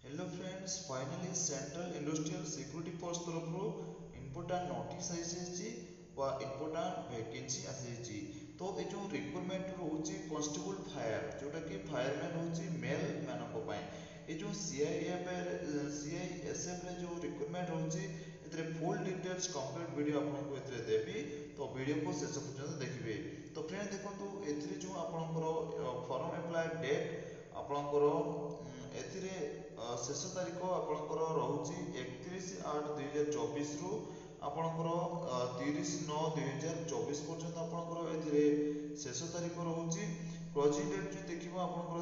Hello friends, finally central industrial security force तरफ important notice आसी important vacancy आसी। तो ये जो रिक्रुटमेंट रोचे कांस्टेबल फायर जोटा कि फायरमैन रोचे मेल मानक ये जो सीआईएसएफ रे जो रिक्रुटमेंट रोचे एतरे फुल डिटेल्स कंप्लीट वीडियो आपको एतरे देबी। तो वीडियो को शेष पर्यंत देखिए। तो फ्रेंड देखो एथरे जो आपनकर फॉर्म अप्लाई डेट आपनकर एथिरे शेष तारीख आपनकर रहउची 31/8/2024 रु आपनकर 30/9/2024 पर्यंत आपनकर एथिरे शेष तारीख रहउची। क्लोजिंग डेट जो देखिबो आपनकर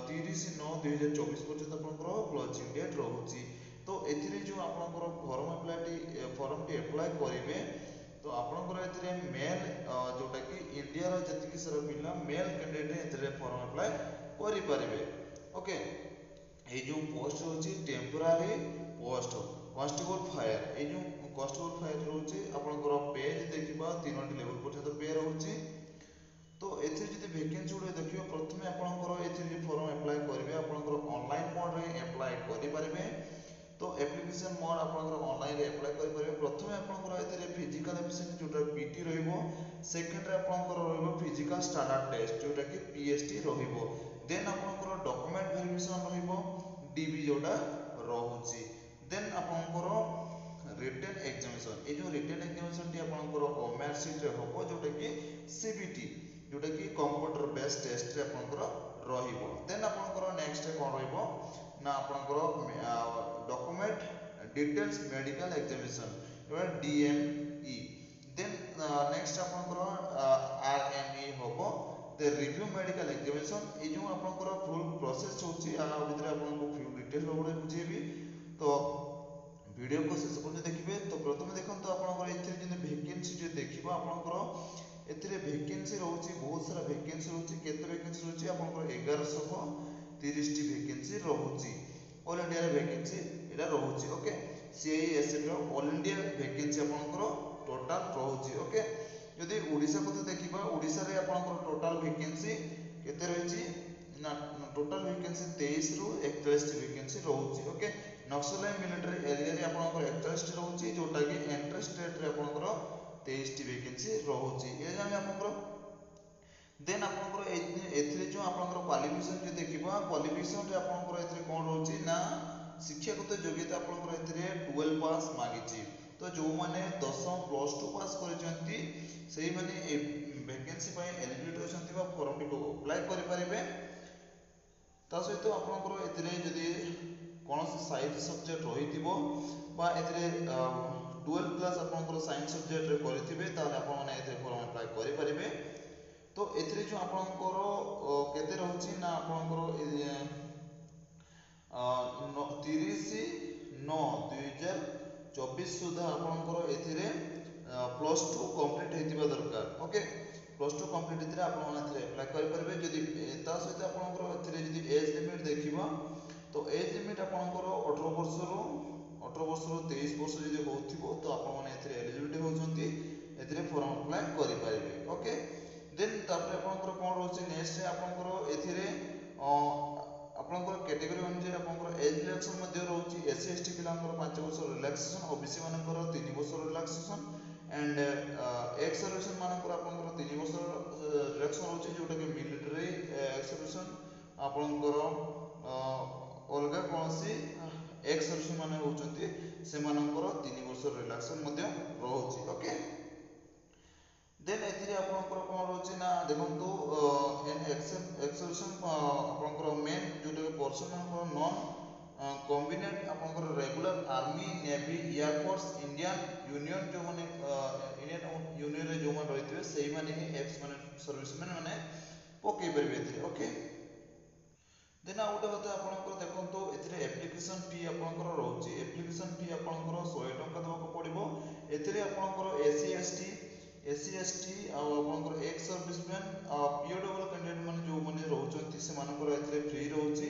30/9/2024 पर्यंत आपनकर क्लोजिंग डेट रहउची। तो एथिरे जो आपनकर फॉर्म टी अप्लाई करिवे तो आपनकर एथिरे मेल जोटा कि इंडिया रो जतिकि सारा पिला मेल कैंडिडेट एथिरे फॉर्म अप्लाई करि परिबे। ओके, ये जो पोस्ट रोचे टेम्पोरारी पोस्ट कांस्टेबल फायर ये जो कांस्टेबल फायर रोचे आपनकर पेज देखिबा 3टी लेवल पर्यंत पे रहउची। तो एथि जदि वैकेंसी गुडे देखियो प्रथमे आपनकर एथि फॉर्म अप्लाई करिवे आपनकर ऑनलाइन मोड रे अप्लाई करि परिबे। तो एप्लिकेशन मोड आपनकर ऑनलाइन रे अप्लाई करि परिबे। प्रथमे आपनकर एथि फिजिकल एफिशिएंसी जोटा पीटी रहिबो, सेकंड रे आपनकर रहिबो फिजिकल स्टैंडर्ड टेस्ट जोटा कि पीएसटी रहिबो। देन आपनकर डॉक्यूमेंट वेरिफिकेशन रहिबो डीबी जोटा रहउची। देन आपनकर रिटन एग्जामिनेशन ये जो रिटन एग्जामिनेशन टी आपनकर ओएमआर शीट रे होबो जोटा कि सीबीटी जोटा कि कंप्यूटर बेस्ड टेस्ट रे आपनकर रहिबो। देन आपनकर नेक्स्ट कोन रहिबो ना आपनकर डॉक्यूमेंट डिटेल्स मेडिकल एग्जामिनेशन जोटा डीएमई। देन नेक्स्ट आपनकर आरएमई होबो द रिव्यू मेडिकल एग्जामिनेशन ये जो आपनकर फुल प्रोसेस होची आ भितरे आपनको फ्यू डिटेल गुडे बुझेबी। तो वीडियो को शेष पर्यंत देखिए। तो प्रथम देखंतु आपनकर एथिरे जे वैकेंसी जे देखिबो आपनकर एथिरे वैकेंसी रहउची बहुत सारा वैकेंसी रहउची। केते वैकेंसी रहउची आपनकर 1130 टी वैकेंसी रहउची। ऑल इंडिया रे वैकेंसी एटा रहउची। ओके, सीआईएसएफ रो ऑल इंडिया वैकेंसी आपनकर टोटल रहउची। ओके, यदि ओडिसा को देखिबा ओडिसा रे आपनकर टोटल वैकेंसी केते रहिची ना टोटल वैकेंसी 23 रु 41 टी वैकेंसी रहउची। ओके, नक्सलाइट मिलिटरी एरिया रे आपनकर 41 टी रहउची जोटा कि एंट्री स्टेट रे आपनकर 23 टी वैकेंसी रहउची। ए जाने आपनकर देन आपनकर एथिरे जो आपनकर क्वालिफिकेशन जो देखिबा क्वालिफिकेशन रे आपनकर एथिरे कोन रहउची ना शिक्षागत योग्यता आपनकर एथिरे 12 पास मागिची। तो जो माने 10 प्लस 2 पास करिसंती सेही माने ए वैकेंसी पय एलिजिबिलिटी होसंती बा फॉर्म टी को अप्लाई करि परिबे। ता सहित आपनकर एथिरे जदि कोनोसी साइंस सब्जेक्ट रहिथिबो बा एथिरे 12 क्लास आपनकर साइंस सब्जेक्ट रे करिथिबे ताले आपन माने एथिरे फॉर्म अप्लाई करि परिबे। तो एथिरे जो आपनकर केते रहउची ना आपनकर 30/9/2024 सुधा आपनकर एथिरे प्लस 2 कंप्लीट हेतिबा दरकार। ओके, प्लस 2 कंप्लीट हेतिरे आपन माने एथिरे अप्लाई करि परिबे। जदि ता सहित आपनकर एथिरे जदि एज लिमिट देखिबा तो एज लिमिट आपनकर 18 वर्ष रु 23 वर्ष जदि होथिबो तो आपन माने एथिरे एलिजिबिलिटी होजंती एथिरे फॉर्म अप्लाई करि परिबे। ओके, देन तापर आपनकर कोन रहउची नेक्स्ट आपनकर एथिरे आपनकर कैटेगरी अनुसार आपनकर एज रिलैक्सेशन मध्ये रहउची एससी एसटी पिलांकर 5 वर्ष रिलैक्सेशन, ओबीसी मानकर 3 वर्ष रिलैक्सेशन एंड एक्स सर्विसमेन मानकर आपनकर 3 वर्ष रिलैक्सेशन रहउची जोटा कि मिलिटरी एक्स सर्विसमेन आपनकर अलगा कोनसी एक्स सर्विसमेन माने होचंती से मानकर 3 वर्ष रिलैक्सेशन मध्ये रहउची। ओके, देन एथिरे आपनकर कोन रहउची ना देखंतु इन एक्सर्शन आपनकर मेन जोटा पर्सन मानकर नॉन कॉम्बिनेट आपनकर regular army navy air force Indian union जो माने इंडियन यूनियन रे जो मान रहितबे सेही माने ही एक्स माने सर्विसमेन माने पके परबे एथिरे। ओके, देन आउट कथा आपनकर देखंतु एथिरे एप्लीकेशन फी आपनकर रहउची। एप्लीकेशन फी आपनकर 100 टंका देबको पड़िबो। एथिरे आपनकर एससी एसटी आपनकर एक्स सर्विसमैन पीओडब्ल्यू कैंडिडेट माने जो माने रहउचंती से मानकर एथिरे फ्री रहउची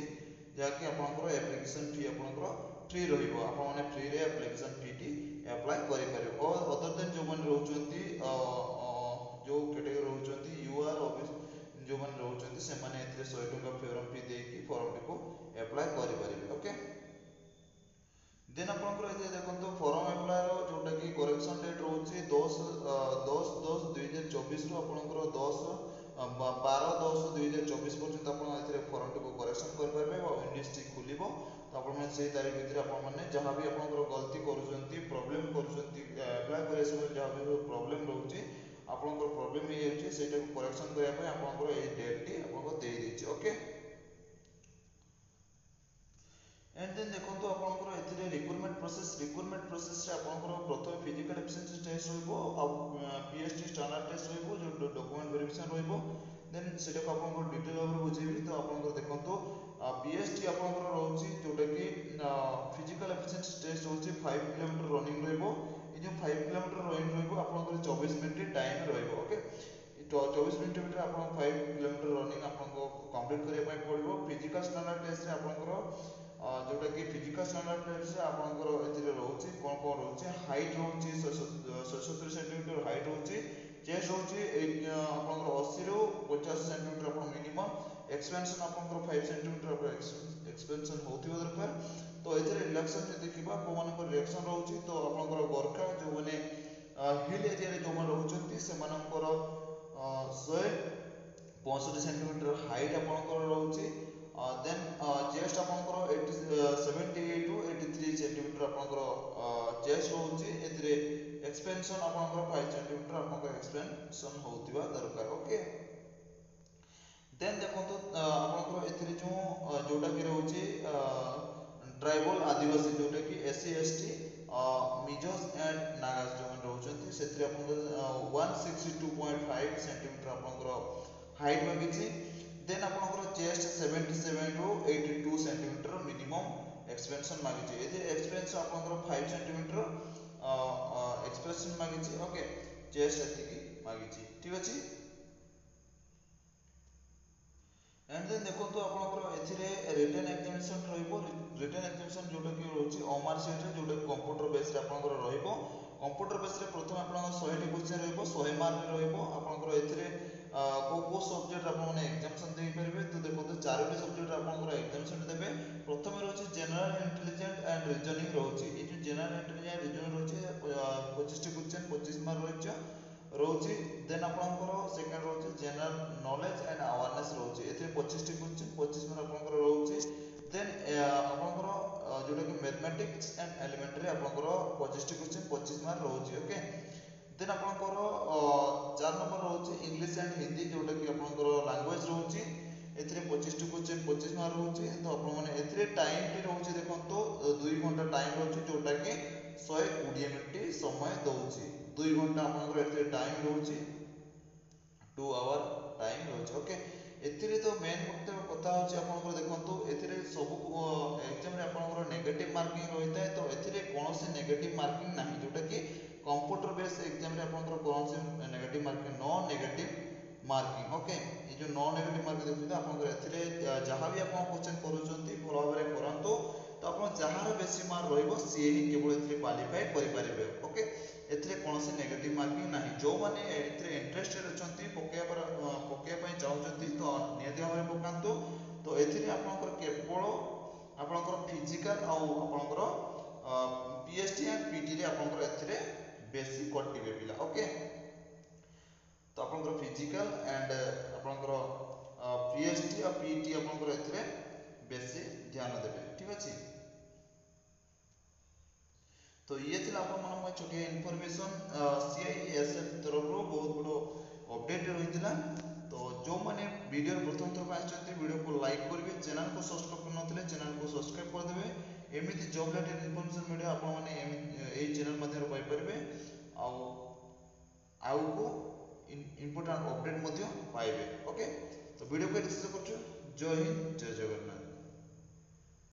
जाकि आपनकर एप्लीकेशन फी आपनकर फ्री रहिबो। आपन माने फ्री रे एप्लीकेशन फी टी अप्लाई करि परिबो। और अदर देन जो माने रहउचंती जो कैटेगरी रहउचंती यूआर ओबीसी जो माने रहउचंती से माने एथिरे 100 टंका फॉर्म फी देकी फॉर्म टी को अप्लाई करि परिबे। ओके। तो आपण से तारीख भितर आपण जहाँ भी आप गलती करुँच प्रोब्लेम करुँच अप्लाई कर समय जहाँ भी प्रोब्लेम रोचे आपंकर प्रोब्लेम हो जाए करेक्शन करने आपंकर ये डेट टी आपको दे देछि ओके। एंड देन देखो आपंकर ए रिक्रुटमेंट प्रोसेस रे आपंकर प्रथम फिजिकल एफिशिएंसी टेस्ट रहइबो आ पीएसटी स्टैंडर्ड टेस्ट रहइबो जो डॉक्यूमेंट वेरिफिकेशन रहइबो देन सेटा को आपंकर डिटेल भाବରେ बुझेबी। तो आपंकर देखंतो पीएसटी आपंकर रहउची जोटा कि फिजिकल एफिशिएंसी टेस्ट होची 5 किलोमीटर रनिंग रहइबो ए जो 5 किलोमीटर रनिंग रहइबो आपंकर 24 मिनिट टाइम रहइबो ओके। 24 मिनिट भितर आपन 5 किलोमीटर रनिंग आपको कंप्लीट करबा पय पड़िबो। फिजिकल स्टैंडर्ड टेस्ट रे आपंकर जोटा कि फिजिकल स्टैंडर्ड टेस्ट से आपंकर एथिरे रहउची कोन रहउची हाइट रहउची 77 सेंटीमीटर हाइट रहउची चेस्ट रहउची आपंकर 80 रु 50 सेंटीमीटर आपन मिनिमम एक्सपेंशन आपंकर 5 सेंटीमीटर आपन एक्सपेंशन होथिबो दरकार। तो एथिरे रिलैक्सेशन जे देखिबा को मानकर रिएक्शन रहउची तो आपंकर गोरखा जो माने हिल एरिया रे जो मान रहउचंती से मानकर 165 सेंटीमीटर हाइट आपंकर रहउची देन चेस्ट आपंकर 78 टू 83 सेंटीमीटर आपंकर चेस्ट रहउची एथिरे एक्सपेंशन आपंकर 5 सेंटीमीटर आपंकर एक्सपेंशन होतिबा दरकार ओके। देन देखो आपंकर एथिरे जो जोटा कि रहउची ट्राइबल आदिवासी जोटा कि SC ST Mizos and Nagas जो मान रहउचंती सेथिरे आपंकर 162.5 सेंटीमीटर आपंकर हाइट मागिछि। देन आपंकर chest 77 to 82 centimetre minimum expansion मागिछि एथे एक्सपेंशन आपंकर 5 सेंटीमीटर एक्सपेंशन मागिछि ओके। चेस्ट एतिकी मागिछि ठीक अछि। एंड देन देखो तो आपनकर एथिरे रिटन एग्जामिनेशन रहइबो रिटन एग्जामिनेशन जोटा कि रहउछि ओमार सेट रे जोटा कंप्यूटर बेस रे आपनकर रहइबो। कंप्यूटर बेस रे प्रथम आपनकर 100 टी क्वेश्चन रहइबो 100 मार्क रे रहइबो आपनकर एथिरे को सब्जेक्ट आप एग्जामिनेशन दे पारे। तो देखो तो 4टी सब्जेक्ट आपनकर एग्जामिनेशन देबे। प्रथम रहउछि जनरल इंटेलिजेंस एंड रीजनिंग रहउछि ए जो जनरल इंटेलिजेंस रीजनिंग रहउछि 25 टी क्वेश्चन 25 मार्क रहउछि। देन आपनकर सेकंड रहउछि जनरल नॉलेज एंड अवेयरनेस रहउछि एथे 25 टी क्वेश्चन 25 मार्क आपनकर रहउछि। देन आपनकर जोटा कि मैथमेटिक्स एंड एलिमेंटरी आपनकर 25 टी क्वेश्चन 25 मार्क रहउछि ओके। देन आपनकर 4 नंबर रहउछि इंग्लिश एंड हिंदी जोटा कि आपनकर लैंग्वेज रहउछि एथिरे 25 टी क्वेश्चन 25 मार्क रहउछि। तो आपण माने एथिरे टाइम टी रहउछि देखंतो 2 घंटा टाइम रहउछि जोटा कि 120 मिनिट समय दउछि 2 घंटा आपनकर एथिरे टाइम रहउछि 2 आवर टाइम रहउछि ओके। एथिरे तो मेन मुख्य कथा होछि आपनकर देखंतो एथिरे सब एग्जाम रे आपनकर नेगेटिव मार्किंग रहितै। तो एथिरे कोनोसी नेगेटिव मार्किंग नाही जोटा कि कंप्यूटर बेस एग्जाम रे आपनकर कोनोसी negative marking non negative marking okay. ये जो नॉन नेगेटिव मार्किंग देखिते आपनकर एथिरे जहां भी आपन क्वेश्चन करूचंती भलो भाबरे करंतो तो आपन जहार बेसी मार्क रहइबो से ही केवल एथिरे क्वालीफाई करि परिबे ओके। एथिरे कोनोसी नेगेटिव मार्किंग नाही जो माने एथिरे इंटरेस्टेड अछंती पकेया पय चाहउचंती तो नियति भाबरे पकांतो। तो एथिरे आपनकर केवल आपनकर फिजिकल आ आपनकर पीएसटी एंड पीटी रे आपनकर एथिरे बेसी कटिबे पिला ओके। तो आपनकर फिजिकल एंड आपनकर पीएसटी और पीटी आपनकर एथिरे बेसी ध्यान देबे ठीक अछि। तो ये थिला आपन मन छोटिया इन्फॉर्मेशन सीआईएसएफ तरफ रो बहुत बड़ो अपडेट रहितला। तो जो माने वीडियो प्रथम थर पाइछंती वीडियो को लाइक करबे चैनल को सब्सक्राइब करनथले चैनल को सब्सक्राइब कर देबे। एमिति जॉब रिलेटेड इन्फॉर्मेशन वीडियो आपन माने ए चैनल माध्यम पाई परबे आउ को इंपोर्टेंट अपडेट मध्य पाइबे ओके। तो वीडियो को डिस्कस करछु। जय हिंद जय जगन्नाथ।